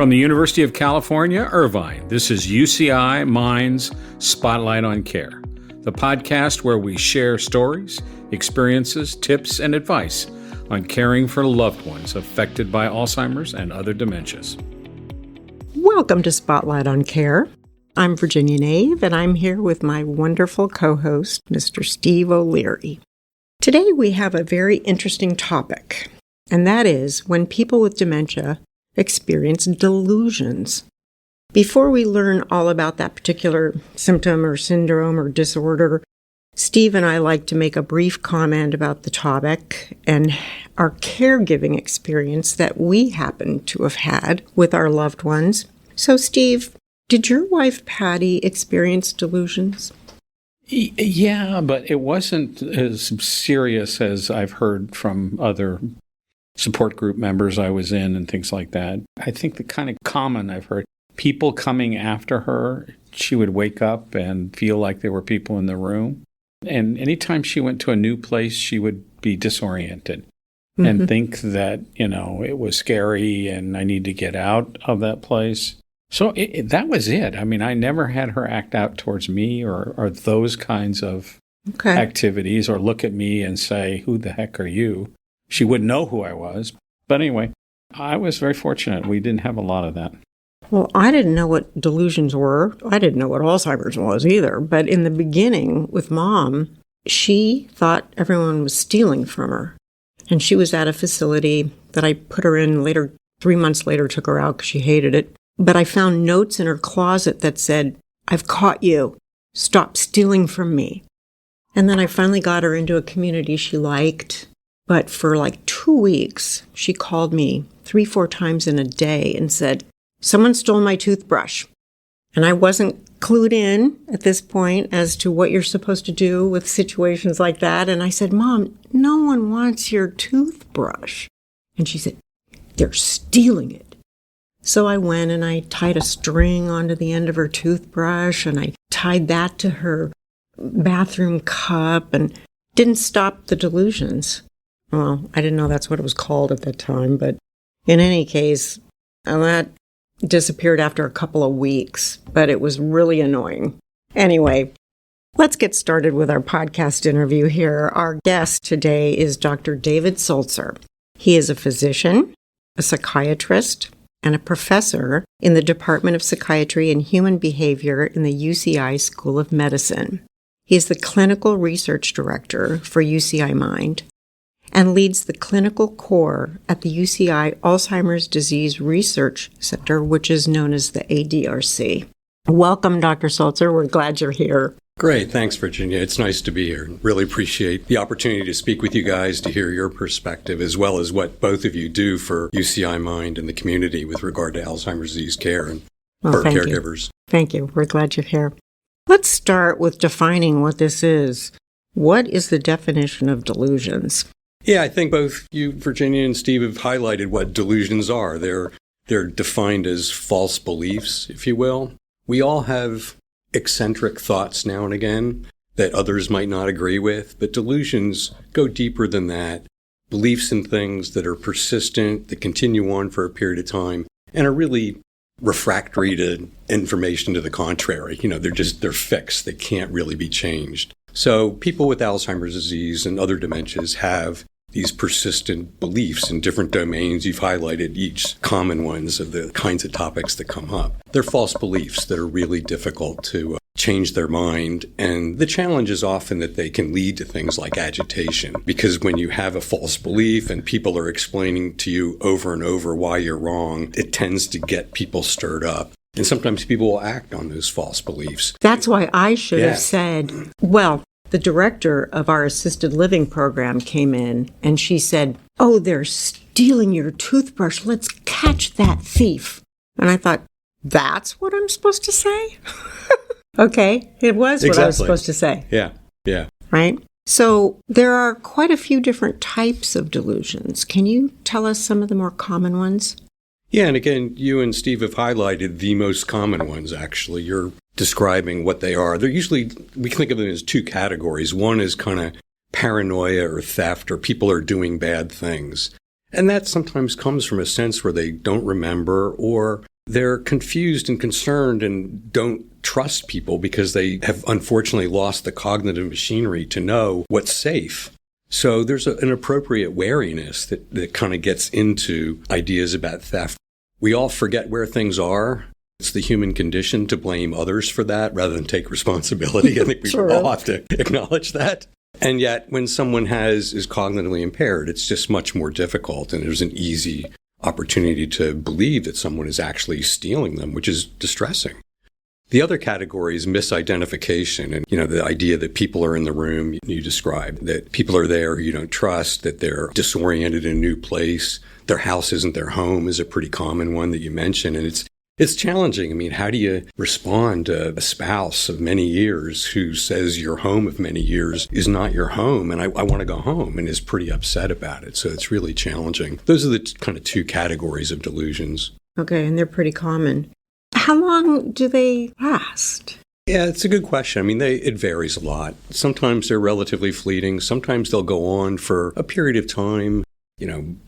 From the University of California, Irvine, this is UCI MIND's Spotlight on Care, the podcast where we share stories, experiences, tips, and advice on caring for loved ones affected by Alzheimer's and other dementias. Welcome to Spotlight on Care. I'm Virginia Nave, and I'm here with my wonderful co-host, Mr. Steve O'Leary. Today we have a very interesting topic, and that is when people with dementia experience delusions. Before we learn all about that particular symptom or syndrome or disorder, Steve and I like to make a brief comment about the topic and our caregiving experience that we happen to have had with our loved ones. So, Steve, did your wife, Patty, experience delusions? Yeah, but it wasn't as serious as I've heard from other support group members I was in and things like that. I think the kind of common I've heard, people coming after her, she would wake up and feel like there were people in the room. And anytime she went to a new place, she would be disoriented and think that, it was scary and I need to get out of that place. So that was it. I mean, I never had her act out towards me or those kinds of activities or look at me and say, who the heck are you? She wouldn't know who I was. But anyway, I was very fortunate. We didn't have a lot of that. Well, I didn't know what delusions were. I didn't know what Alzheimer's was either. But in the beginning with Mom, she thought everyone was stealing from her. And she was at a facility that I put her in later, 3 months later, took her out because she hated it. But I found notes in her closet that said, "I've caught you. Stop stealing from me." And then I finally got her into a community she liked. But for like 2 weeks, she called me 3-4 times in a day and said, "Someone stole my toothbrush." And I wasn't clued in at this point as to what you're supposed to do with situations like that. And I said, "Mom, no one wants your toothbrush." And she said, "They're stealing it." So I went and I tied a string onto the end of her toothbrush and I tied that to her bathroom cup and didn't stop the delusions. Well, I didn't know that's what it was called at that time, but in any case, that disappeared after a couple of weeks, but it was really annoying. Anyway, let's get started with our podcast interview here. Our guest today is Dr. David Sultzer. He is a physician, a psychiatrist, and a professor in the Department of Psychiatry and Human Behavior in the UCI School of Medicine. He is the clinical research director for UCI MIND and leads the clinical core at the UCI Alzheimer's Disease Research Center, which is known as the ADRC. Welcome, Dr. Sultzer. We're glad you're here. Great. Thanks, Virginia. It's nice to be here. Really appreciate the opportunity to speak with you guys, to hear your perspective, as well as what both of you do for UCI MIND and the community with regard to Alzheimer's disease care and for caregivers. Thank you. We're glad you're here. Let's start with defining what this is. What is the definition of delusions? Yeah, I think both you, Virginia, and Steve have highlighted what delusions are. They're defined as false beliefs, if you will. We all have eccentric thoughts now and again that others might not agree with, but delusions go deeper than that. Beliefs in things that are persistent, that continue on for a period of time, and are really refractory to information to the contrary. They're fixed. They can't really be changed. So people with Alzheimer's disease and other dementias have these persistent beliefs in different domains. You've highlighted each common ones of the kinds of topics that come up. They're false beliefs that are really difficult to change their mind. And the challenge is often that they can lead to things like agitation, because when you have a false belief and people are explaining to you over and over why you're wrong, it tends to get people stirred up. And sometimes people will act on those false beliefs. That's why I should have said, well, the director of our assisted living program came in and she said, "Oh, they're stealing your toothbrush. Let's catch that thief." And I thought, that's what I'm supposed to say? Okay, it was what I was supposed to say. Yeah. Right? So there are quite a few different types of delusions. Can you tell us some of the more common ones? Yeah, and again, you and Steve have highlighted the most common ones, actually. You're describing what they are. They're usually, we can think of them as two categories. One is kind of paranoia or theft, or people are doing bad things. And that sometimes comes from a sense where they don't remember, or they're confused and concerned and don't trust people because they have unfortunately lost the cognitive machinery to know what's safe. So there's an appropriate wariness that kind of gets into ideas about theft. We all forget where things are. It's the human condition to blame others for that rather than take responsibility. I think we all have to acknowledge that. And yet when someone is cognitively impaired, it's just much more difficult, and there's an easy opportunity to believe that someone is actually stealing them, which is distressing. The other category is misidentification, and the idea that people are in the room you described, that people are there who you don't trust, that they're disoriented in a new place, their house isn't their home is a pretty common one that you mentioned, and it's challenging. I mean, how do you respond to a spouse of many years who says your home of many years is not your home, and I want to go home, and is pretty upset about it? So it's really challenging. Those are the kind of two categories of delusions. Okay, and they're pretty common. How long do they last? Yeah, it's a good question. I mean, it varies a lot. Sometimes they're relatively fleeting. Sometimes they'll go on for a period of time,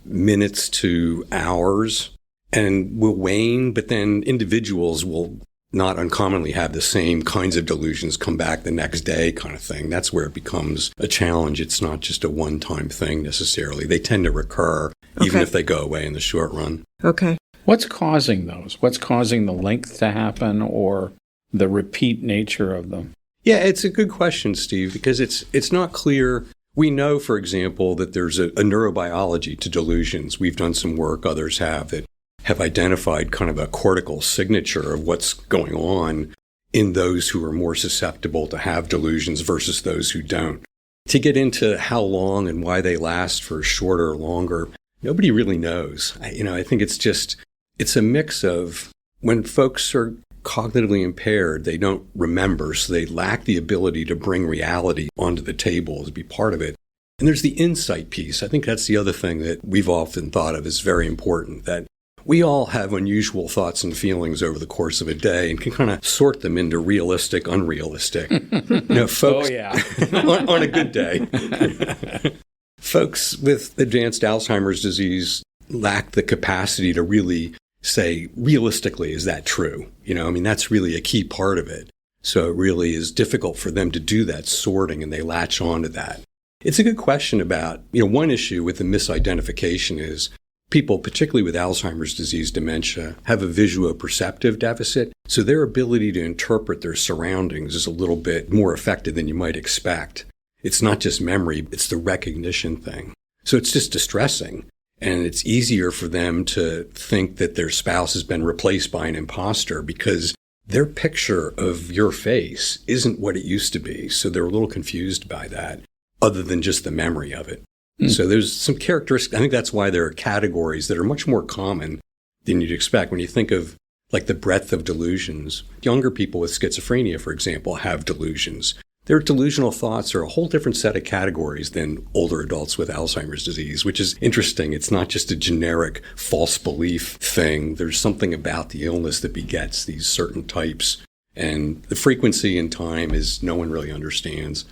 minutes to hours, and will wane, but then individuals will not uncommonly have the same kinds of delusions come back the next day kind of thing. That's where it becomes a challenge. It's not just a one-time thing necessarily. They tend to recur, even if they go away in the short run. Okay. What's causing those? What's causing the length to happen or the repeat nature of them? Yeah, it's a good question, Steve, because it's not clear. We know, for example, that there's a neurobiology to delusions. We've done some work, others have identified kind of a cortical signature of what's going on in those who are more susceptible to have delusions versus those who don't. To get into how long and why they last for shorter or longer, nobody really knows. I think it's a mix of when folks are cognitively impaired, they don't remember, so they lack the ability to bring reality onto the table, to be part of it. And there's the insight piece. I think that's the other thing that we've often thought of as very important, that we all have unusual thoughts and feelings over the course of a day and can kind of sort them into realistic, unrealistic. Folks, on a good day. Folks with advanced Alzheimer's disease lack the capacity to really say, realistically, is that true? That's really a key part of it. So it really is difficult for them to do that sorting, and they latch on to that. It's a good question about, one issue with the misidentification is people, particularly with Alzheimer's disease dementia, have a visuoperceptive deficit. So their ability to interpret their surroundings is a little bit more affected than you might expect. It's not just memory, it's the recognition thing. So it's just distressing. And it's easier for them to think that their spouse has been replaced by an imposter because their picture of your face isn't what it used to be. So they're a little confused by that, other than just the memory of it. So there's some characteristics. I think that's why there are categories that are much more common than you'd expect. When you think of like the breadth of delusions, younger people with schizophrenia, for example, have delusions. Their delusional thoughts are a whole different set of categories than older adults with Alzheimer's disease, which is interesting. It's not just a generic false belief thing. There's something about the illness that begets these certain types. And the frequency and time is no one really understands.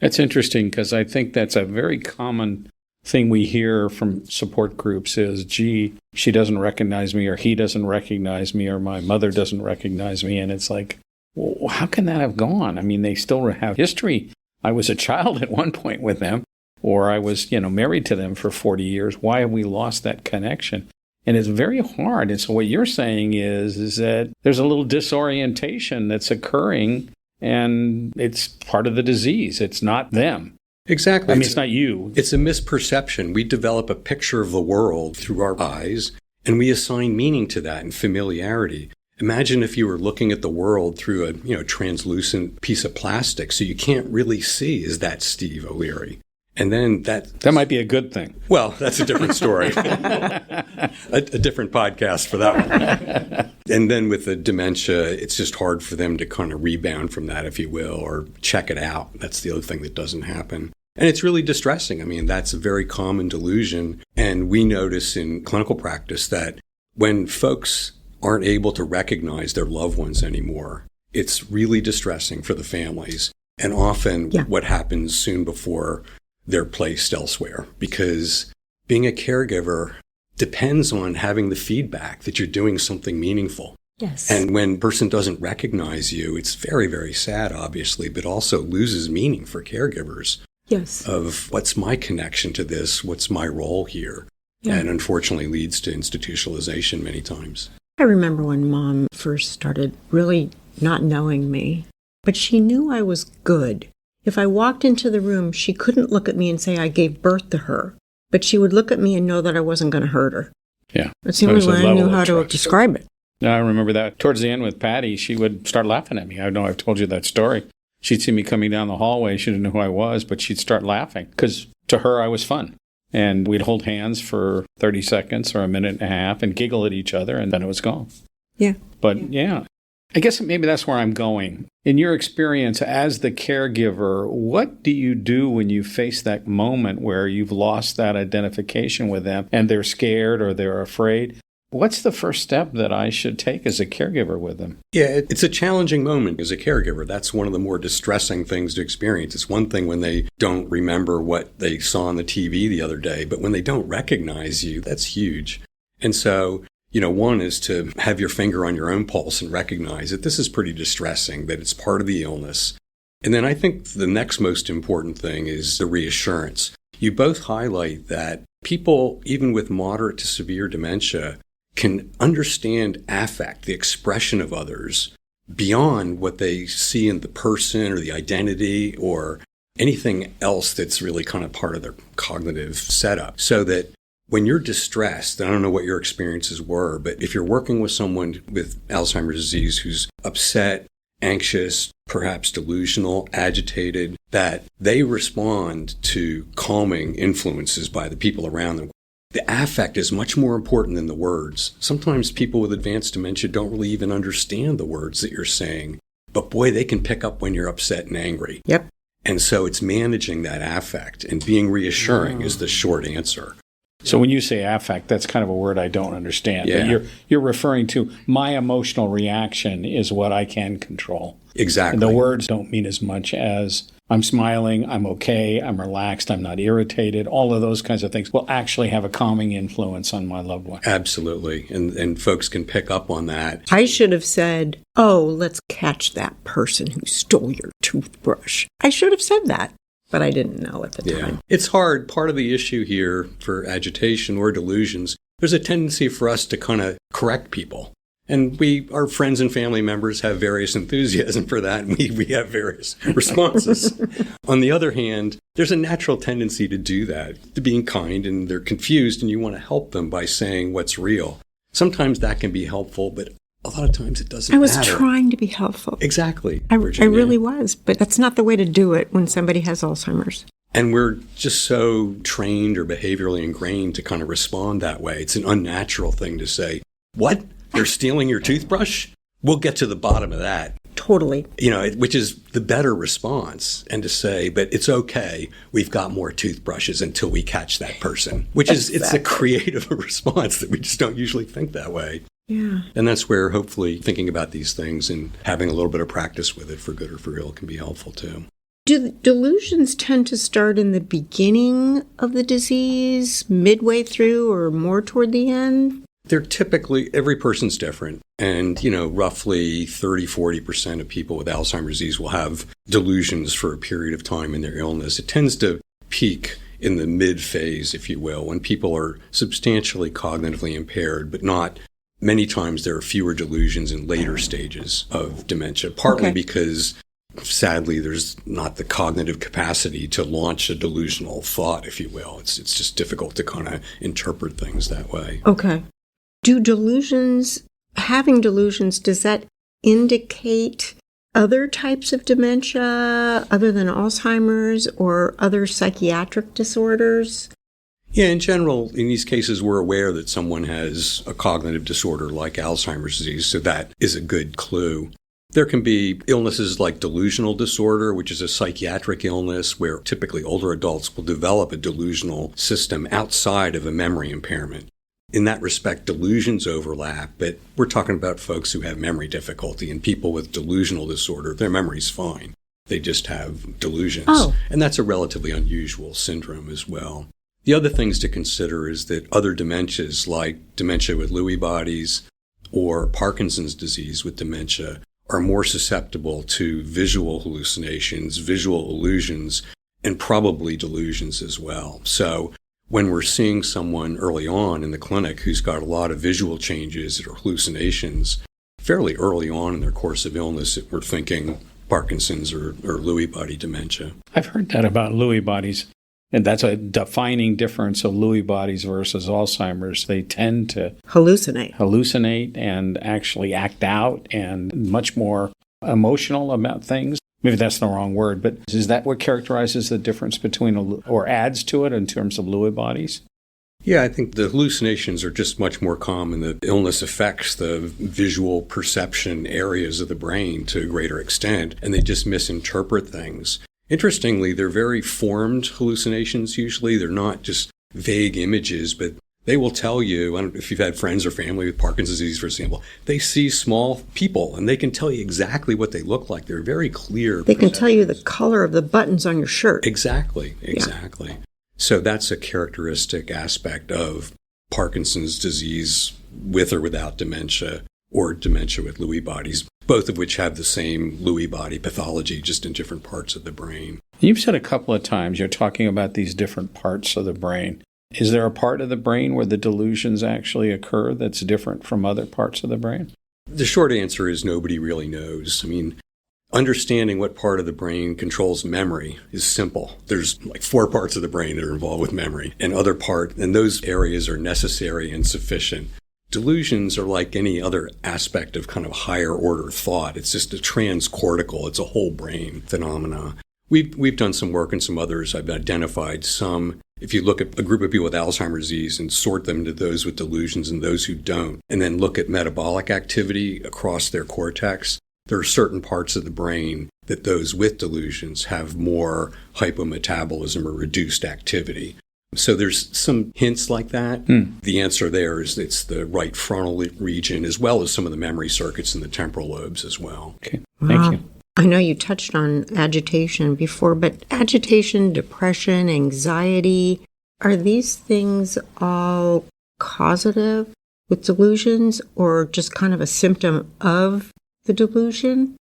That's interesting because I think that's a very common thing we hear from support groups is, gee, she doesn't recognize me, or he doesn't recognize me, or my mother doesn't recognize me. And it's like, well, how can that have gone? I mean, they still have history. I was a child at one point with them, or I was, married to them for 40 years. Why have we lost that connection? And it's very hard. And so what you're saying is that there's a little disorientation that's occurring, and it's part of the disease. It's not them. Exactly. It's not you. It's a misperception. We develop a picture of the world through our eyes, and we assign meaning to that and familiarity. Imagine if you were looking at the world through a translucent piece of plastic, so you can't really see, is that Steve O'Leary? And then that might be a good thing. Well, that's a different story. a different podcast for that one. And then with the dementia, it's just hard for them to kind of rebound from that, if you will, or check it out. That's the other thing that doesn't happen. And it's really distressing. I mean, that's a very common delusion. And we notice in clinical practice that when folks aren't able to recognize their loved ones anymore, it's really distressing for the families. And often what happens soon before they're placed elsewhere, because being a caregiver, depends on having the feedback that you're doing something meaningful. Yes. And when a person doesn't recognize you, it's very, very sad, obviously, but also loses meaning for caregivers. Yes. Of what's my connection to this? What's my role here? Yeah. And unfortunately leads to institutionalization many times. I remember when Mom first started really not knowing me, but she knew I was good. If I walked into the room, she couldn't look at me and say I gave birth to her, but she would look at me and know that I wasn't going to hurt her. Yeah. That's the only way I knew how to describe it. I remember that. Towards the end with Patty, she would start laughing at me. I know I've told you that story. She'd see me coming down the hallway. She didn't know who I was, but she'd start laughing because to her, I was fun. And we'd hold hands for 30 seconds or a minute and a half and giggle at each other, and then it was gone. Yeah. But yeah, I guess maybe that's where I'm going. In your experience as the caregiver, what do you do when you face that moment where you've lost that identification with them and they're scared or they're afraid? What's the first step that I should take as a caregiver with them? Yeah, it's a challenging moment as a caregiver. That's one of the more distressing things to experience. It's one thing when they don't remember what they saw on the TV the other day, but when they don't recognize you, that's huge. And so, one is to have your finger on your own pulse and recognize that this is pretty distressing, that it's part of the illness. And then I think the next most important thing is the reassurance. You both highlight that people, even with moderate to severe dementia, can understand affect, the expression of others, beyond what they see in the person or the identity or anything else that's really kind of part of their cognitive setup. So that when you're distressed, I don't know what your experiences were, but if you're working with someone with Alzheimer's disease who's upset, anxious, perhaps delusional, agitated, that they respond to calming influences by the people around them. The affect is much more important than the words. Sometimes people with advanced dementia don't really even understand the words that you're saying. But boy, they can pick up when you're upset and angry. Yep. And so it's managing that affect and being reassuring is the short answer. So when you say affect, that's kind of a word I don't understand. Yeah. But you're referring to my emotional reaction is what I can control. Exactly. And the words don't mean as much as I'm smiling, I'm okay, I'm relaxed, I'm not irritated. All of those kinds of things will actually have a calming influence on my loved one. Absolutely. And folks can pick up on that. I should have said, oh, let's catch that person who stole your toothbrush. I should have said that, but I didn't know at the time. It's hard. Part of the issue here for agitation or delusions, there's a tendency for us to kind of correct people. And our friends and family members have various enthusiasm for that, and we have various responses. On the other hand, there's a natural tendency to do that, to being kind, and they're confused, and you want to help them by saying what's real. Sometimes that can be helpful, but a lot of times it doesn't matter. I was trying to be helpful. Exactly. I really was, but that's not the way to do it when somebody has Alzheimer's. And we're just so trained or behaviorally ingrained to kind of respond that way. It's an unnatural thing to say, what? They're stealing your toothbrush? We'll get to the bottom of that. Totally. Which is the better response. And to say, but it's okay. We've got more toothbrushes until we catch that person. Which is, It's a creative response that we just don't usually think that way. Yeah. And that's where hopefully thinking about these things and having a little bit of practice with it for good or for ill can be helpful too. Do delusions tend to start in the beginning of the disease, midway through, or more toward the end? They're typically, every person's different. And, roughly 30-40% of people with Alzheimer's disease will have delusions for a period of time in their illness. It tends to peak in the mid phase, if you will, when people are substantially cognitively impaired, but not. Many times there are fewer delusions in later stages of dementia, partly because sadly there's not the cognitive capacity to launch a delusional thought, if you will. It's just difficult to kind of interpret things that way. Okay. Having delusions, does that indicate other types of dementia other than Alzheimer's or other psychiatric disorders? Yeah, in general, in these cases, we're aware that someone has a cognitive disorder like Alzheimer's disease, so that is a good clue. There can be illnesses like delusional disorder, which is a psychiatric illness where typically older adults will develop a delusional system outside of a memory impairment. In that respect, delusions overlap, but we're talking about folks who have memory difficulty, and people with delusional disorder, their memory's fine. They just have delusions. Oh. And that's a relatively unusual syndrome as well. The other things to consider is that other dementias, like dementia with Lewy bodies or Parkinson's disease with dementia, are more susceptible to visual hallucinations, visual illusions, and probably delusions as well. So when we're seeing someone early on in the clinic who's got a lot of visual changes or hallucinations, fairly early on in their course of illness, we're thinking Parkinson's or Lewy body dementia. I've heard that about Lewy bodies. And that's a defining difference of Lewy bodies versus Alzheimer's. They tend to hallucinate and actually act out and much more emotional about things. Maybe that's the wrong word, but is that what characterizes the difference between or adds to it in terms of Lewy bodies? Yeah, I think the hallucinations are just much more common. The illness affects the visual perception areas of the brain to a greater extent, and they just misinterpret things. Interestingly, they're very formed hallucinations usually. They're not just vague images, but they will tell you, I don't know if you've had friends or family with Parkinson's disease, for example, they see small people and they can tell you exactly what they look like. They're very clear. They can tell you the color of the buttons on your shirt. Exactly. Yeah. So that's a characteristic aspect of Parkinson's disease with or without dementia, or dementia with Lewy bodies, both of which have the same Lewy body pathology, just in different parts of the brain. You've said a couple of times you're talking about these different parts of the brain. Is there a part of the brain where the delusions actually occur that's different from other parts of the brain? The short answer is nobody really knows. I mean, understanding what part of the brain controls memory is simple. There's like 4 parts of the brain that are involved with memory, and those areas are necessary and sufficient. Delusions are like any other aspect of kind of higher order thought. It's just a transcortical, it's a whole brain phenomena. We've done some work and some others. I've identified some. If you look at a group of people with Alzheimer's disease and sort them into those with delusions and those who don't, and then look at metabolic activity across their cortex, there are certain parts of the brain that those with delusions have more hypometabolism or reduced activity. So there's some hints like that. The answer there is it's the right frontal region as well as some of the memory circuits in the temporal lobes as well. Okay, thank you. I know you touched on agitation before, but agitation, depression, anxiety, are these things all causative with delusions or just kind of a symptom of the delusion?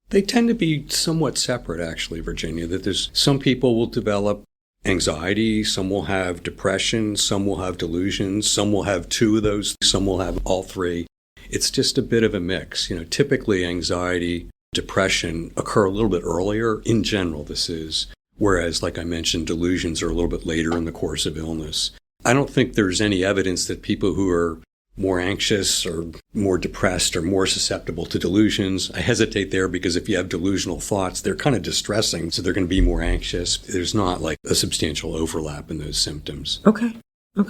They tend to be somewhat separate, actually, Virginia, that there's some people will develop anxiety, some will have depression, some will have delusions, some will have 2 of those, some will have all 3. It's just a bit of a mix. Typically anxiety, depression occur a little bit earlier. In general, this is. Whereas, like I mentioned, delusions are a little bit later in the course of illness. I don't think there's any evidence that people who are more anxious or more depressed or more susceptible to delusions. I hesitate there because if you have delusional thoughts, they're kind of distressing, so they're going to be more anxious. There's not like a substantial overlap in those symptoms. Okay. All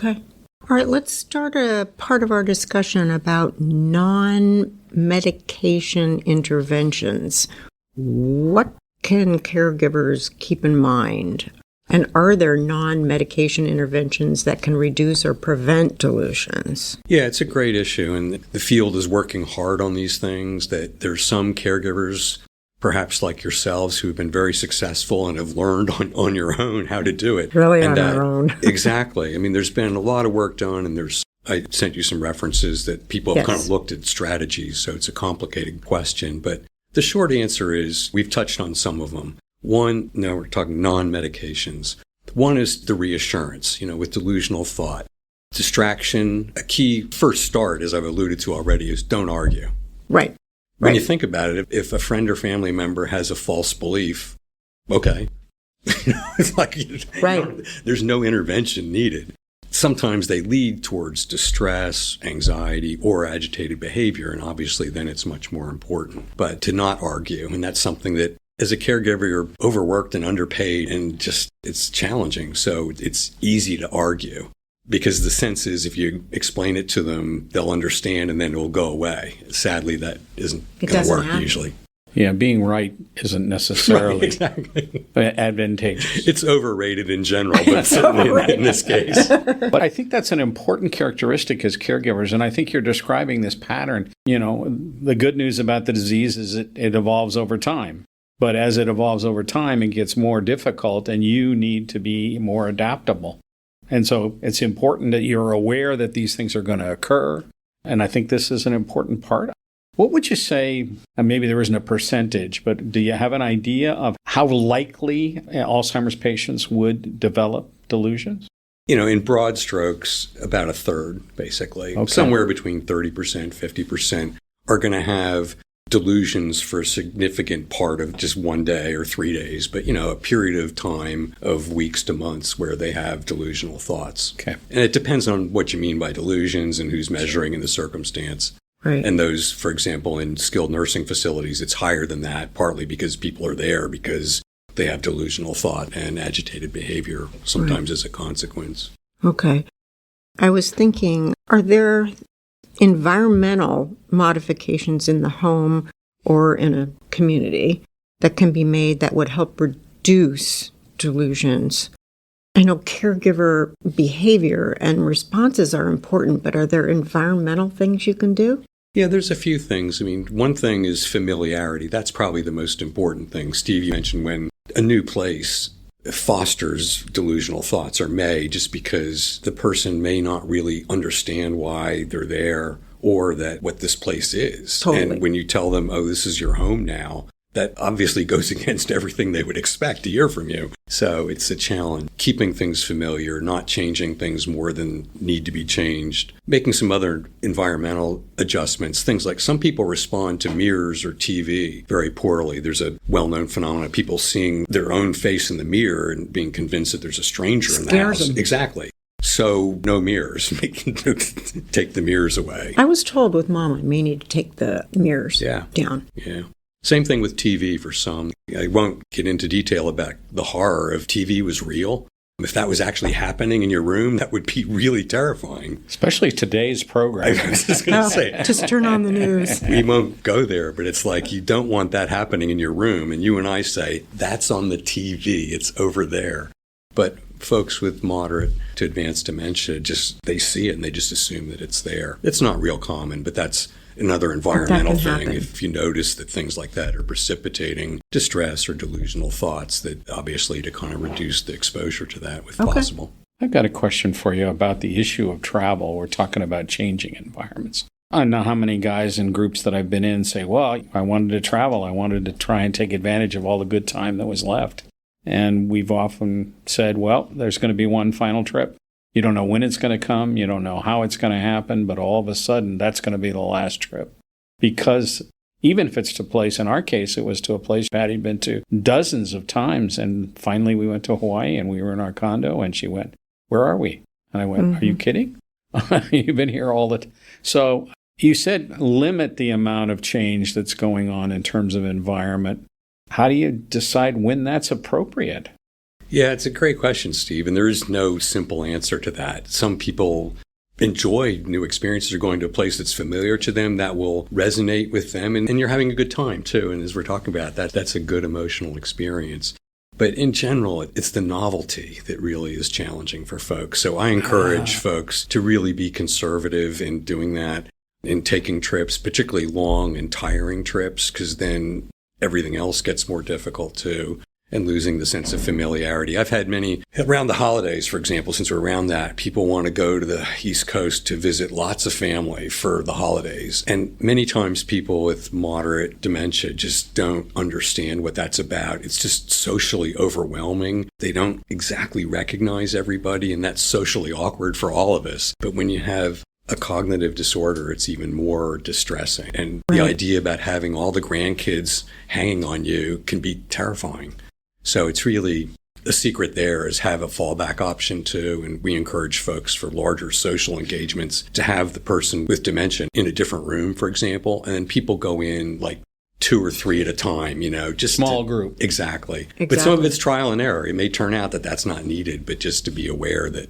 right, let's start a part of our discussion about non-medication interventions. What can caregivers keep in mind? And are there non-medication interventions that can reduce or prevent delusions? Yeah, it's a great issue, and the field is working hard on these things. That there's some caregivers, perhaps like yourselves, who have been very successful and have learned on your own how to do it. Really on our own. Exactly. I mean, there's been a lot of work done, and I sent you some references that people have kind of looked at strategies, so it's a complicated question. But the short answer is we've touched on some of them. One, now we're talking non-medications. One is the reassurance, with delusional thought. Distraction, a key first start, as I've alluded to already, is don't argue. Right. When you think about it, if a friend or family member has a false belief, okay. It's like there's no intervention needed. Sometimes they lead towards distress, anxiety, or agitated behavior, and obviously then it's much more important. But to not argue, and that's something that as a caregiver, you're overworked and underpaid, and just it's challenging. So it's easy to argue because the sense is if you explain it to them, they'll understand and then it will go away. Sadly, that isn't going to work usually. Yeah, being right isn't necessarily advantageous. It's overrated in general, but certainly in this case. But I think that's an important characteristic as caregivers, and I think you're describing this pattern. The good news about the disease is it evolves over time. But as it evolves over time, it gets more difficult, and you need to be more adaptable. And so it's important that you're aware that these things are going to occur. And I think this is an important part. What would you say, and maybe there isn't a percentage, but do you have an idea of how likely Alzheimer's patients would develop delusions? In broad strokes, about a third, basically. Okay. Somewhere between 30%, 50% are going to have delusions for a significant part of just one day or 3 days, but, a period of time of weeks to months where they have delusional thoughts. Okay. And it depends on what you mean by delusions and who's measuring in the circumstance. Right. And those, for example, in skilled nursing facilities, it's higher than that, partly because people are there because they have delusional thought and agitated behavior, sometimes as a consequence. Okay. I was thinking, are there environmental modifications in the home or in a community that can be made that would help reduce delusions? I know caregiver behavior and responses are important, but are there environmental things you can do? Yeah, there's a few things. One thing is familiarity. That's probably the most important thing. Steve, you mentioned when a new place fosters delusional thoughts, or may, just because the person may not really understand why they're there or that what this place is. Totally. And when you tell them, oh, this is your home now, that obviously goes against everything they would expect to hear from you. So it's a challenge. Keeping things familiar, not changing things more than need to be changed. Making some other environmental adjustments. Things like some people respond to mirrors or TV very poorly. There's a well-known phenomenon of people seeing their own face in the mirror and being convinced that there's a stranger in the house. Them. Exactly. So no mirrors. Take the mirrors away. I was told with Mom I may need to take the mirrors down. Yeah. Same thing with TV for some. I won't get into detail about the horror of TV was real. If that was actually happening in your room, that would be really terrifying. Especially today's program. I was just going to say. Just turn on the news. We won't go there, but it's like you don't want that happening in your room. And you and I say, that's on the TV. It's over there. But folks with moderate to advanced dementia, they see it and they just assume that it's there. It's not real common, but that's another environmental thing. Happen. If you notice that things like that are precipitating distress or delusional thoughts, that obviously to kind of reduce the exposure to that if possible. I've got a question for you about the issue of travel. We're talking about changing environments. I know how many guys in groups that I've been in say, well, I wanted to travel. I wanted to try and take advantage of all the good time that was left. And we've often said, well, there's going to be one final trip. You don't know when it's going to come. You don't know how it's going to happen. But all of a sudden, that's going to be the last trip. Because even if it's to a place, in our case, it was to a place Patty'd been to dozens of times. And finally, we went to Hawaii and we were in our condo. And she went, where are we? And I went, Are you kidding? You've been here all the time. So you said limit the amount of change that's going on in terms of environment. How do you decide when that's appropriate? Yeah, it's a great question, Steve, and there is no simple answer to that. Some people enjoy new experiences or going to a place that's familiar to them, that will resonate with them, and you're having a good time, too. And as we're talking about that's a good emotional experience. But in general, it's the novelty that really is challenging for folks. So I encourage folks to really be conservative in doing that, in taking trips, particularly long and tiring trips, because then everything else gets more difficult, too. And losing the sense of familiarity. I've had many, around the holidays, for example, since we're around that, people want to go to the East Coast to visit lots of family for the holidays. And many times people with moderate dementia just don't understand what that's about. It's just socially overwhelming. They don't exactly recognize everybody, and that's socially awkward for all of us. But when you have a cognitive disorder, it's even more distressing. And the idea about having all the grandkids hanging on you can be terrifying. So it's really, the secret there is have a fallback option too. And we encourage folks for larger social engagements to have the person with dementia in a different room, for example. And then people go in like 2 or 3 at a time, just small group. Exactly. But some of it's trial and error. It may turn out that that's not needed, but just to be aware that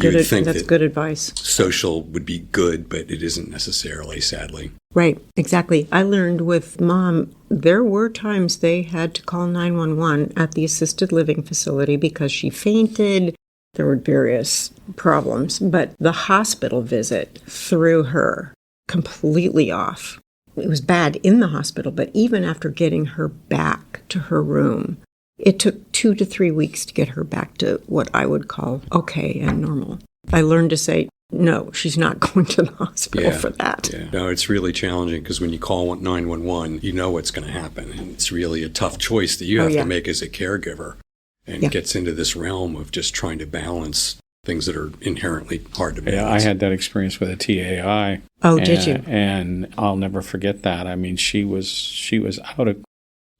you would think that's good advice. Social would be good, but it isn't necessarily, sadly. Right, exactly. I learned with Mom, there were times they had to call 911 at the assisted living facility because she fainted. There were various problems, but the hospital visit threw her completely off. It was bad in the hospital, but even after getting her back to her room, It took 2 to 3 weeks to get her back to what I would call okay and normal. I learned to say, no, she's not going to the hospital for that. Yeah. No, it's really challenging because when you call 911, you know what's going to happen. And it's really a tough choice that you have to make as a caregiver. And it gets into this realm of just trying to balance things that are inherently hard to balance. Yeah, I had that experience with a TAI. Oh, did you? And I'll never forget that. I mean, she was out of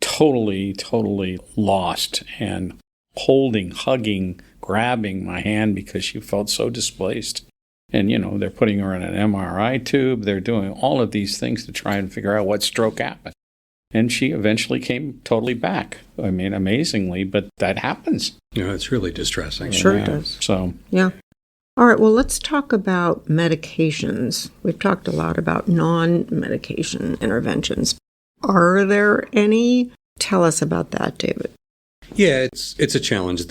totally lost and holding, hugging, grabbing my hand because she felt so displaced. And, they're putting her in an MRI tube. They're doing all of these things to try and figure out what stroke happened. And she eventually came totally back. I mean, amazingly, but that happens. It's really distressing. Sure it does. So, yeah. All right, well, let's talk about medications. We've talked a lot about non-medication interventions. Are there any? Tell us about that, David. Yeah, it's a challenge.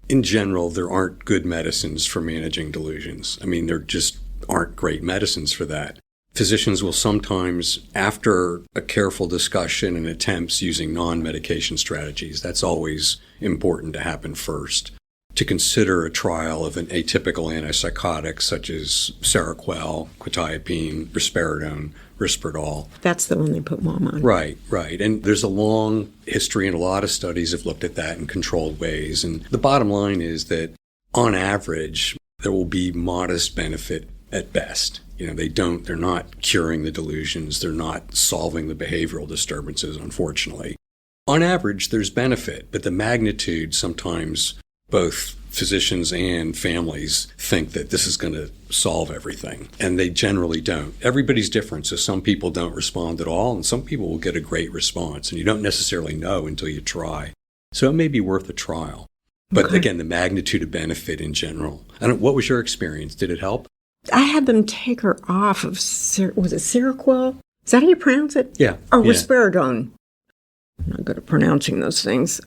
In general, there aren't good medicines for managing delusions. I mean, there just aren't great medicines for that. Physicians will sometimes, after a careful discussion and attempts using non-medication strategies, that's always important to happen first, to consider a trial of an atypical antipsychotic such as Seroquel, quetiapine, risperidone, Risperdal. That's the one they put Mom on. Right. And there's a long history, and a lot of studies have looked at that in controlled ways. And the bottom line is that, on average, there will be modest benefit at best. They're not curing the delusions. They're not solving the behavioral disturbances, unfortunately. On average, there's benefit, but the magnitude sometimes both physicians and families think that this is going to solve everything, and they generally don't. Everybody's different, so some people don't respond at all, and some people will get a great response, and you don't necessarily know until you try. So it may be worth a trial. But again, the magnitude of benefit in general. What was your experience? Did it help? I had them take her off of, was it Seroquel? Is that how you pronounce it? Yeah. Or risperidone. I'm not good at pronouncing those things.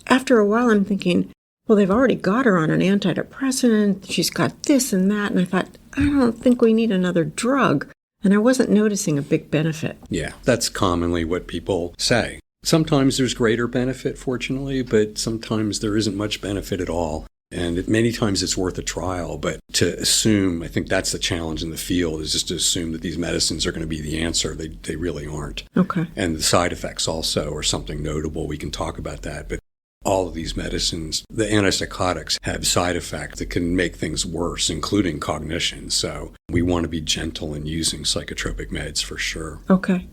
After a while, I'm thinking, well, they've already got her on an antidepressant. She's got this and that. And I thought, I don't think we need another drug. And I wasn't noticing a big benefit. Yeah, that's commonly what people say. Sometimes there's greater benefit, fortunately, but sometimes there isn't much benefit at all. And many times it's worth a trial, but to assume, I think that's the challenge in the field, is just to assume that these medicines are going to be the answer. They really aren't. Okay. And the side effects also are something notable. We can talk about that. But all of these medicines, the antipsychotics, have side effects that can make things worse, including cognition. So we want to be gentle in using psychotropic meds for sure. Okay.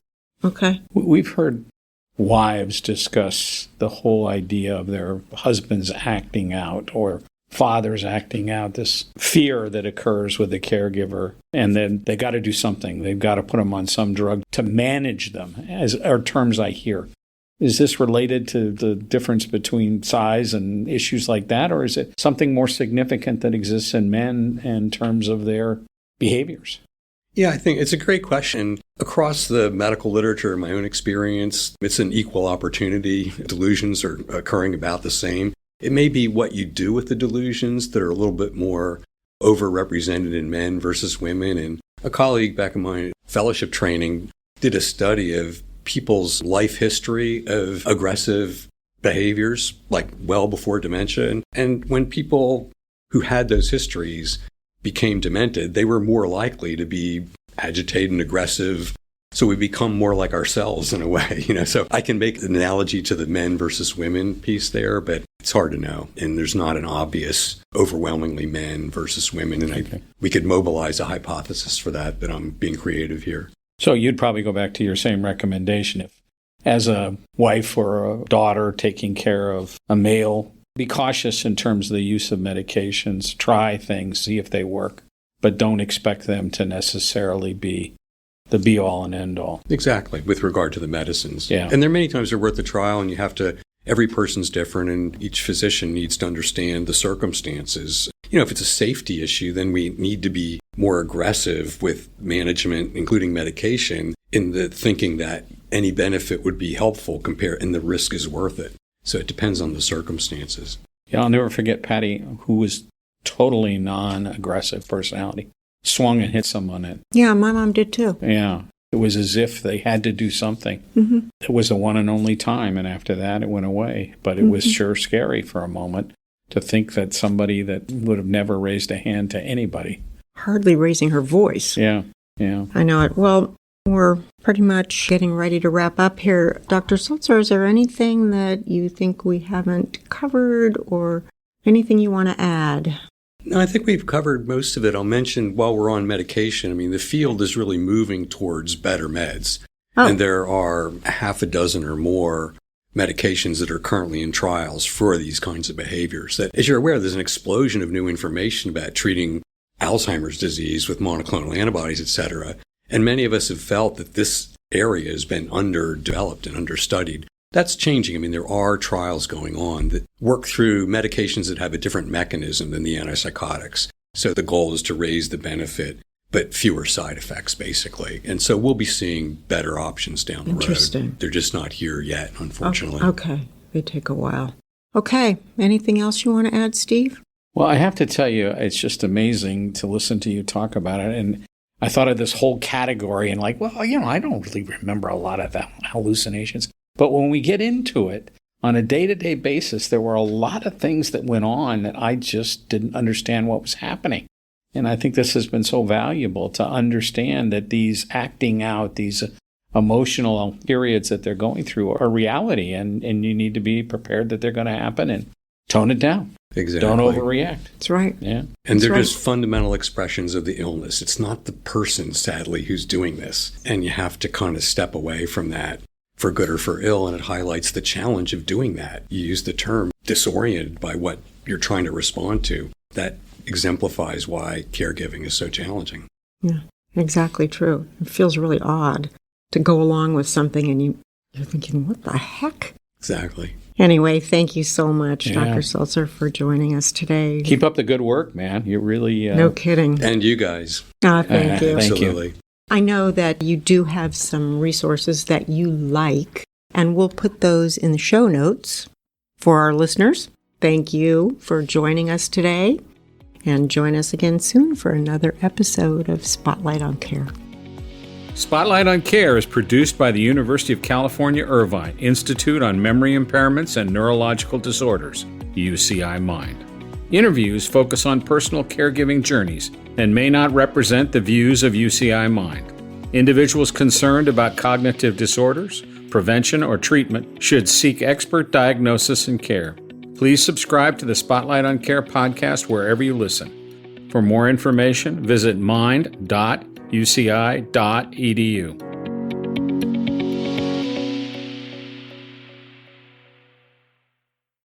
We've heard wives discuss the whole idea of their husbands acting out or fathers acting out, this fear that occurs with the caregiver, and then they got to do something. They've got to put them on some drug to manage them, as are terms I hear. Is this related to the difference between size and issues like that, or is it something more significant that exists in men in terms of their behaviors? Yeah, I think it's a great question. Across the medical literature, in my own experience, it's an equal opportunity. Delusions are occurring about the same. It may be what you do with the delusions that are a little bit more overrepresented in men versus women. And a colleague back in my fellowship training did a study of people's life history of aggressive behaviors, like well before dementia. And when people who had those histories became demented, they were more likely to be agitated and aggressive. So we become more like ourselves in a way, So I can make an analogy to the men versus women piece there, but it's hard to know. And there's not an obvious overwhelmingly men versus women. And we could mobilize a hypothesis for that, but I'm being creative here. So you'd probably go back to your same recommendation if, as a wife or a daughter taking care of a male, be cautious in terms of the use of medications, try things, see if they work, but don't expect them to necessarily be the be-all and end-all. Exactly, with regard to the medicines. Yeah. And there are many times they're worth a trial, and every person's different, and each physician needs to understand the circumstances. If it's a safety issue, then we need to be more aggressive with management, including medication, in the thinking that any benefit would be helpful and the risk is worth it. So it depends on the circumstances. Yeah, I'll never forget Patty, who was totally non-aggressive personality, swung and hit someone. Yeah, my mom did too. Yeah. It was as if they had to do something. It was a one and only time, and after that it went away. But it was sure scary for a moment to think that somebody that would have never raised a hand to anybody. Hardly raising her voice. Yeah. I know it. Well, we're pretty much getting ready to wrap up here. Dr. Sultzer, is there anything that you think we haven't covered or anything you want to add? No, I think we've covered most of it. I'll mention while we're on medication, I mean, the field is really moving towards better meds. And there are half a dozen or more medications that are currently in trials for these kinds of behaviors. That, as you're aware, there's an explosion of new information about treating Alzheimer's disease with monoclonal antibodies, et cetera. And many of us have felt that this area has been underdeveloped and understudied. That's changing. I mean, there are trials going on that work through medications that have a different mechanism than the antipsychotics. So the goal is to raise the benefit, but fewer side effects, basically. And so we'll be seeing better options down the road. They're just not here yet, unfortunately. Okay. They take a while. Okay. Anything else you want to add, Steve? Well, I have to tell you, it's just amazing to listen to you talk about it. And I thought of this whole category and I don't really remember a lot of that hallucinations. But when we get into it, on a day-to-day basis, there were a lot of things that went on that I just didn't understand what was happening. And I think this has been so valuable to understand that these acting out, these emotional periods that they're going through are reality, and you need to be prepared that they're going to happen and tone it down. Exactly. Don't overreact. That's right. Yeah. And they're just fundamental expressions of the illness. It's not the person, sadly, who's doing this. And you have to kind of step away from that for good or for ill, and it highlights the challenge of doing that. You use the term disoriented by what you're trying to respond to. That exemplifies why caregiving is so challenging. Yeah, exactly true. It feels really odd to go along with something and you're thinking, what the heck? Exactly. Anyway, thank you so much, Dr. Sultzer, for joining us today. Keep up the good work, man. You really... No kidding. And you guys. Thank you. Absolutely. I know that you do have some resources that you like, and we'll put those in the show notes for our listeners. Thank you for joining us today, and join us again soon for another episode of Spotlight on Care. Spotlight on Care is produced by the University of California, Irvine Institute on Memory Impairments and Neurological Disorders, UCI MIND. Interviews focus on personal caregiving journeys and may not represent the views of UCI MIND. Individuals concerned about cognitive disorders, prevention, or treatment should seek expert diagnosis and care. Please subscribe to the Spotlight on Care podcast wherever you listen. For more information, visit mind.uci.edu.